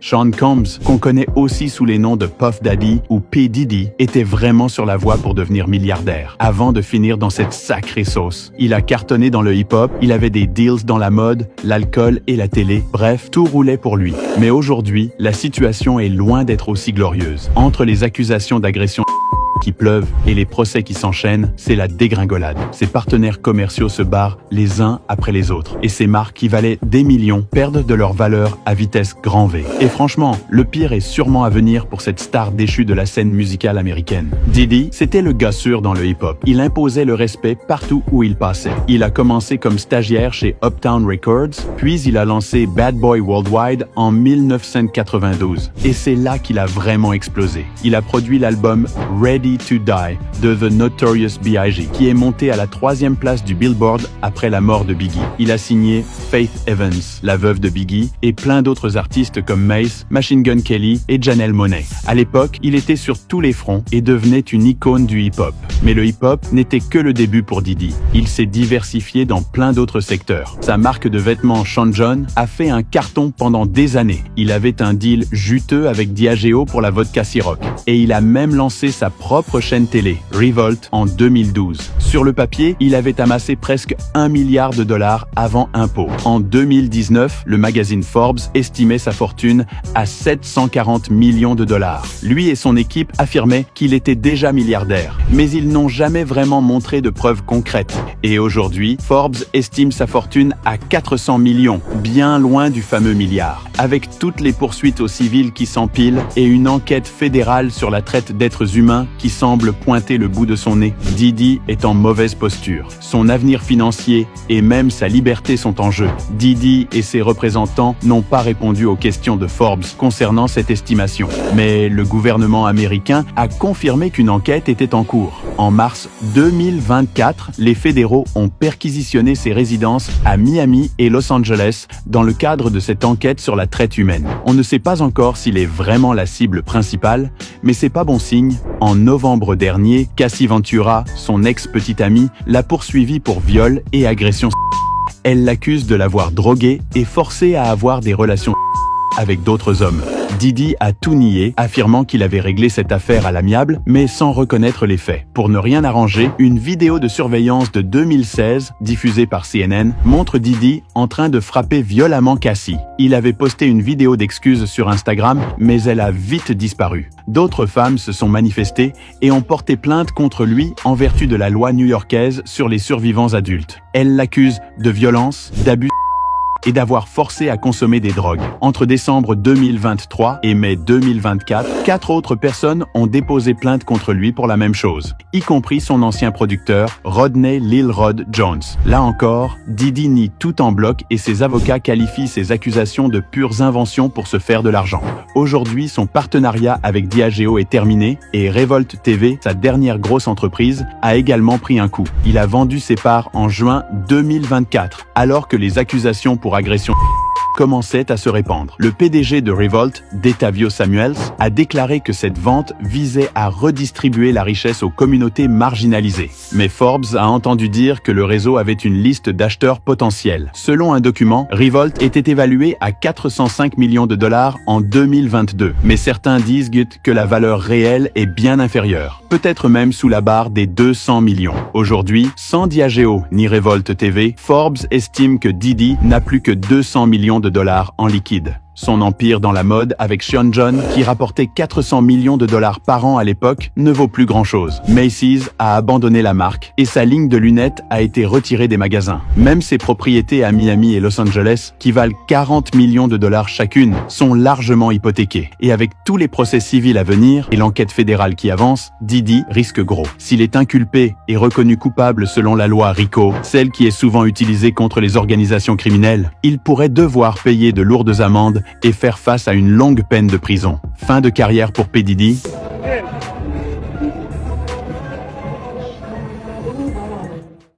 Sean Combs, qu'on connaît aussi sous les noms de Puff Daddy ou P. Diddy, était vraiment sur la voie pour devenir milliardaire. Avant de finir dans cette sacrée sauce, il a cartonné dans le hip-hop, il avait des deals dans la mode, l'alcool et la télé, bref, tout roulait pour lui. Mais aujourd'hui, la situation est loin d'être aussi glorieuse. Entre les accusations d'agression qui pleuvent et les procès qui s'enchaînent, c'est la dégringolade. Ses partenaires commerciaux se barrent les uns après les autres et ces marques qui valaient des millions perdent de leur valeur à vitesse grand V. Et franchement, le pire est sûrement à venir pour cette star déchue de la scène musicale américaine. Diddy, c'était le gars sûr dans le hip-hop. Il imposait le respect partout où il passait. Il a commencé comme stagiaire chez Uptown Records, puis il a lancé Bad Boy Worldwide en 1992. Et c'est là qu'il a vraiment explosé. Il a produit l'album Ready to Die de The Notorious B.I.G. qui est monté à la 3e place du Billboard après la mort de Biggie. Il a signé Faith Evans, la veuve de Biggie, et plein d'autres artistes comme Mace, Machine Gun Kelly et Janelle Monáe. À l'époque, il était sur tous les fronts et devenait une icône du hip-hop. Mais le hip-hop n'était que le début pour Diddy. Il s'est diversifié dans plein d'autres secteurs. Sa marque de vêtements Sean John a fait un carton pendant des années. Il avait un deal juteux avec Diageo pour la vodka Ciroc. Et il a même lancé sa propre chaîne télé, Revolt, en 2012. Sur le papier, il avait amassé presque $1 milliard avant impôt. En 2019, le magazine Forbes estimait sa fortune à $740 millions. Lui et son équipe affirmaient qu'il était déjà milliardaire, mais ils n'ont jamais vraiment montré de preuves concrètes. Et aujourd'hui, Forbes estime sa fortune à 400 millions, bien loin du fameux milliard. Avec toutes les poursuites au civil qui s'empilent et une enquête fédérale sur la traite d'êtres humains qui semble pointer le bout de son nez, Diddy est en mauvaise posture. Son avenir financier et même sa liberté sont en jeu. Diddy et ses représentants n'ont pas répondu aux questions de Forbes concernant cette estimation. Mais le gouvernement américain a confirmé qu'une enquête était en cours. En mars 2024, les fédéraux ont perquisitionné ses résidences à Miami et Los Angeles dans le cadre de cette enquête sur la traite humaine. On ne sait pas encore s'il est vraiment la cible principale, mais c'est pas bon signe. En novembre dernier, Cassie Ventura, son ex-petite amie, l'a poursuivi pour viol et agression. Elle l'accuse de l'avoir drogué et forcé à avoir des relations avec d'autres hommes. Diddy a tout nié, affirmant qu'il avait réglé cette affaire à l'amiable, mais sans reconnaître les faits. Pour ne rien arranger, une vidéo de surveillance de 2016, diffusée par CNN, montre Diddy en train de frapper violemment Cassie. Il avait posté une vidéo d'excuses sur Instagram, mais elle a vite disparu. D'autres femmes se sont manifestées et ont porté plainte contre lui en vertu de la loi new-yorkaise sur les survivants adultes. Elles l'accusent de violence, d'abus et d'avoir forcé à consommer des drogues. Entre décembre 2023 et mai 2024, 4 autres personnes ont déposé plainte contre lui pour la même chose, y compris son ancien producteur, Rodney Lil Rod Jones. Là encore, Diddy nie tout en bloc et ses avocats qualifient ces accusations de pures inventions pour se faire de l'argent. Aujourd'hui, son partenariat avec Diageo est terminé et Revolt TV, sa dernière grosse entreprise, a également pris un coup. Il a vendu ses parts en juin 2024, alors que les accusations pour agression commençait à se répandre. Le PDG de Revolt, Detavio Samuels, a déclaré que cette vente visait à redistribuer la richesse aux communautés marginalisées. Mais Forbes a entendu dire que le réseau avait une liste d'acheteurs potentiels. Selon un document, Revolt était évalué à $405 millions en 2022. Mais certains disent que la valeur réelle est bien inférieure, peut-être même sous la barre des 200 millions. Aujourd'hui, sans Diageo ni Revolt TV, Forbes estime que Diddy n'a plus que $200 millions en liquide. Son empire dans la mode avec Sean John, qui rapportait $400 millions par an à l'époque, ne vaut plus grand-chose. Macy's a abandonné la marque et sa ligne de lunettes a été retirée des magasins. Même ses propriétés à Miami et Los Angeles, qui valent $40 millions chacune, sont largement hypothéquées. Et avec tous les procès civils à venir et l'enquête fédérale qui avance, Diddy risque gros. S'il est inculpé et reconnu coupable selon la loi RICO, celle qui est souvent utilisée contre les organisations criminelles, il pourrait devoir payer de lourdes amendes et faire face à une longue peine de prison. Fin de carrière pour P. Diddy.